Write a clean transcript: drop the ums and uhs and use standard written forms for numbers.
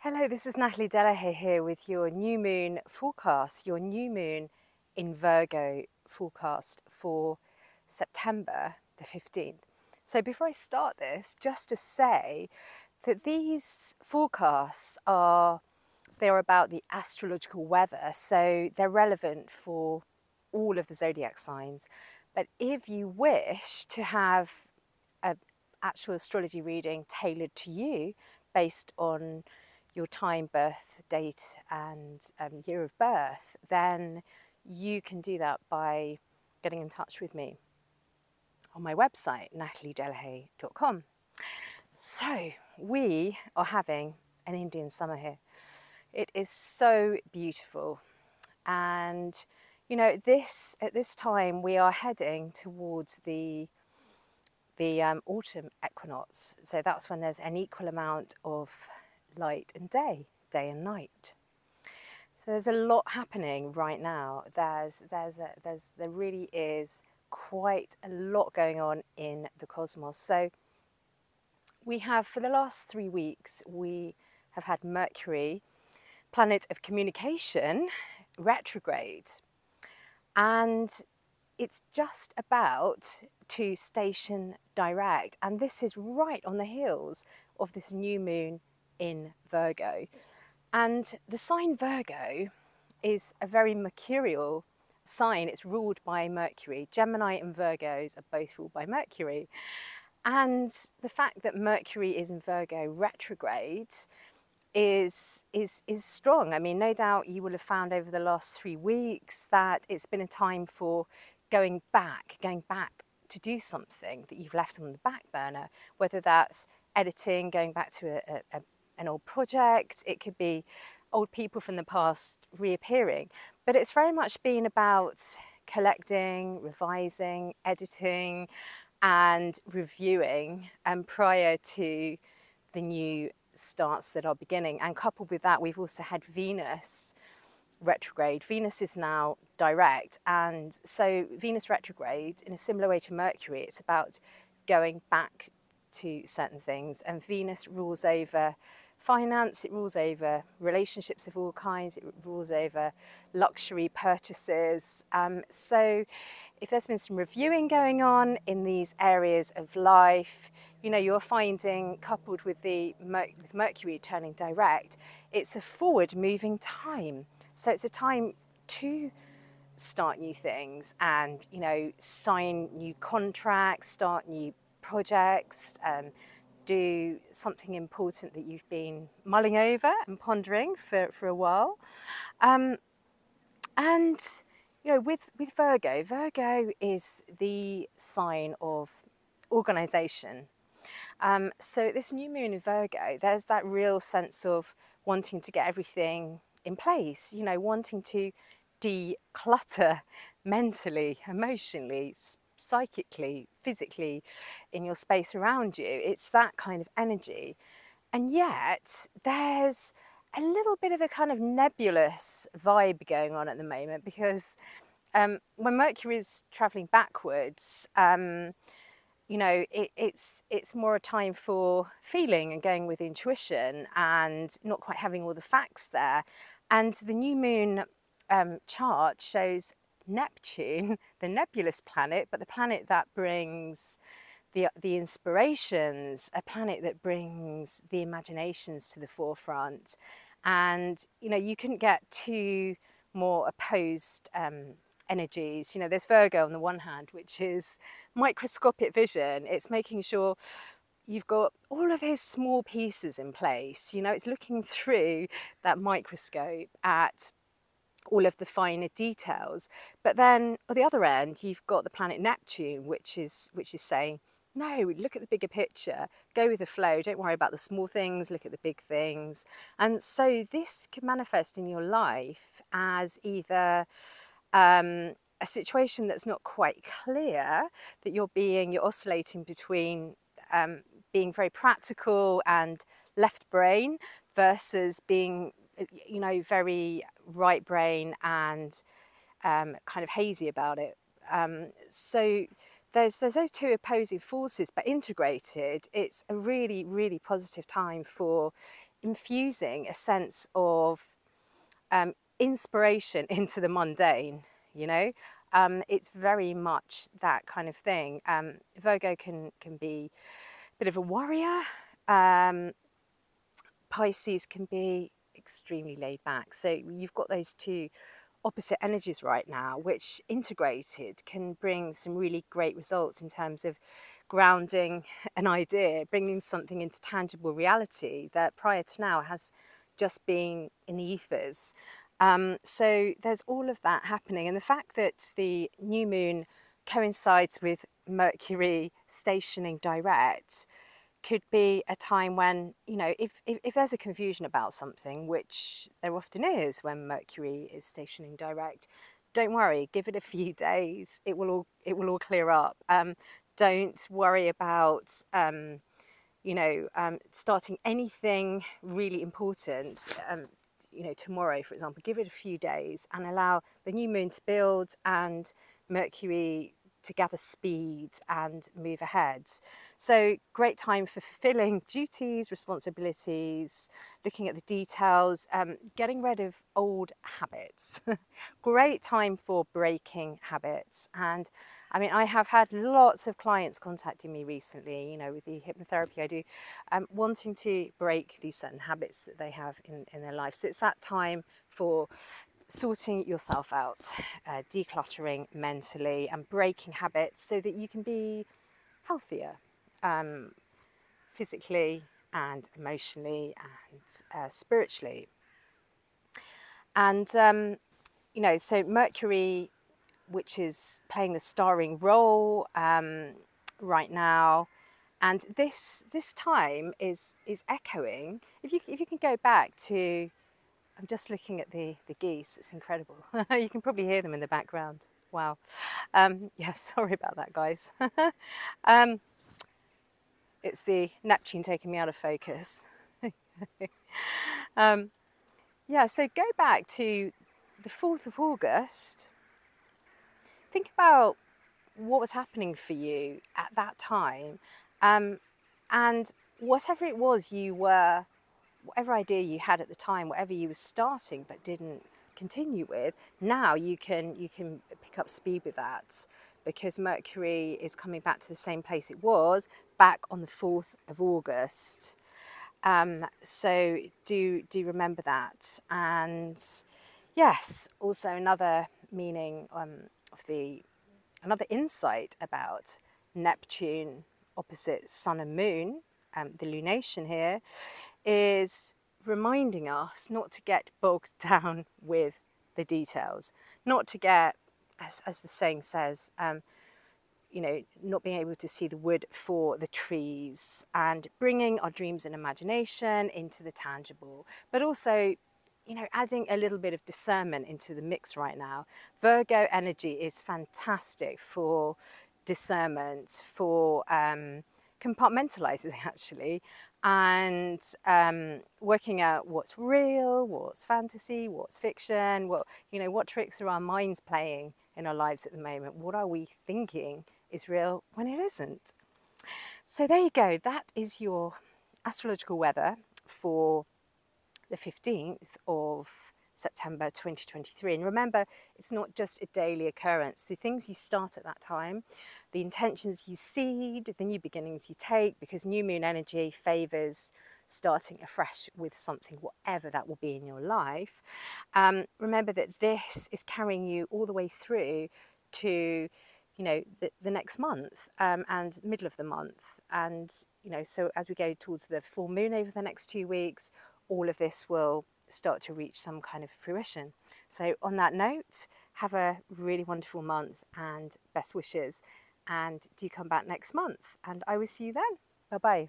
Hello, this is Natalie Delahaye here with your new moon forecast, your new moon in Virgo forecast for September the 15th. So before I start this, just to say that these forecasts they're about the astrological weather, so they're relevant for all of the zodiac signs. But if you wish to have an actual astrology reading tailored to you based on your time, birth, date and year of birth, then you can do that by getting in touch with me on my website, nataliedelahaye.com. So we are having an Indian summer here. It is so beautiful. And you know, at this time we are heading towards the autumn equinox. So that's when there's an equal amount of light and day and night. So there's a lot happening right now. There really is quite a lot going on in the cosmos. So we have, for the last 3 weeks, we have had Mercury, planet of communication, retrograde. And it's just about to station direct. And this is right on the heels of this new moon in Virgo. And the sign Virgo is a very mercurial sign. It's ruled by Mercury. Gemini and Virgos are both ruled by Mercury. And the fact that Mercury is in Virgo retrograde is strong. I mean, no doubt you will have found over the last 3 weeks that it's been a time for going back to do something that you've left on the back burner, whether that's editing, going back to an old project, it could be old people from the past reappearing. But it's very much been about collecting, revising, editing and reviewing prior to the new starts that are beginning. And coupled with that, we've also had Venus retrograde. Venus is now direct, and so Venus retrograde, in a similar way to Mercury, it's about going back to certain things. And Venus rules over finance, it rules over relationships of all kinds, it rules over luxury purchases. So if there's been some reviewing going on in these areas of life, you know, you're finding, coupled with with Mercury turning direct, it's a forward moving time. So it's a time to start new things and, you know, sign new contracts, start new projects, do something important that you've been mulling over and pondering for a while. And, you know, with Virgo, Virgo is the sign of organization. So this new moon in Virgo, there's that real sense of wanting to get everything in place, you know, wanting to declutter mentally, emotionally, psychically, physically in your space around you. It's that kind of energy. And yet there's a little bit of a kind of nebulous vibe going on at the moment, because when Mercury is traveling backwards, you know, it's more a time for feeling and going with intuition and not quite having all the facts there. And the new moon chart shows Neptune, the nebulous planet, but the planet that brings the inspirations, a planet that brings the imaginations to the forefront. And, you know, you couldn't get two more opposed energies. You know, there's Virgo on the one hand, which is microscopic vision. It's making sure you've got all of those small pieces in place. You know, it's looking through that microscope at all of the finer details. But then on the other end, you've got the planet Neptune, which is saying, no, look at the bigger picture, go with the flow, don't worry about the small things, look at the big things. And so this can manifest in your life as either a situation that's not quite clear, that you're oscillating between being very practical and left brain versus being, you know, very right brain and kind of hazy about it. So there's those two opposing forces, but integrated, it's a really, really positive time for infusing a sense of inspiration into the mundane, you know. It's very much that kind of thing. Virgo can be a bit of a warrior. Pisces can be extremely laid back. So you've got those two opposite energies right now, which integrated can bring some really great results in terms of grounding an idea, bringing something into tangible reality that prior to now has just been in the ethers. So there's all of that happening, and the fact that the new moon coincides with Mercury stationing direct could be a time when, you know, if there's a confusion about something, which there often is when Mercury is stationing direct, don't worry, give it a few days, it will all clear up. Don't worry about starting anything really important, tomorrow, for example. Give it a few days and allow the new moon to build and Mercury to gather speed and move ahead. So great time for fulfilling duties, responsibilities, looking at the details, getting rid of old habits. Great time for breaking habits. And I mean, I have had lots of clients contacting me recently, you know, with the hypnotherapy I do, wanting to break these certain habits that they have in their life. So it's that time for sorting yourself out, decluttering mentally and breaking habits so that you can be healthier physically and emotionally and spiritually. And, so Mercury, which is playing the starring role right now, and this time is echoing. If you can go back to, I'm just looking at the geese, it's incredible. You can probably hear them in the background. Wow. Yeah, sorry about that, guys. It's the Neptune taking me out of focus. Yeah, so go back to the 4th of August. Think about what was happening for you at that time, and whatever it was whatever idea you had at the time, whatever you were starting but didn't continue with, now you can pick up speed with that, because Mercury is coming back to the same place it was back on the 4th of August. So do remember that. And yes, also another meaning another insight about Neptune opposite Sun and Moon, the lunation here, is reminding us not to get bogged down with the details, not to get, as the saying says, not being able to see the wood for the trees, and bringing our dreams and imagination into the tangible, but also, adding a little bit of discernment into the mix right now. Virgo energy is fantastic for discernment, for compartmentalizing actually, and working out what's real, what's fantasy, what's fiction, what tricks are our minds playing in our lives at the moment. What are we thinking is real when it isn't? So there you go. That is your astrological weather for the 15th of September 2023. And remember, it's not just a daily occurrence. The things you start at that time, the intentions you seed, the new beginnings you take, because new moon energy favours starting afresh with something, whatever that will be in your life. Remember that this is carrying you all the way through to the next month and middle of the month. And, so as we go towards the full moon over the next 2 weeks, all of this will start to reach some kind of fruition. So on that note, have a really wonderful month and best wishes. And do come back next month, and I will see you then. Bye-bye.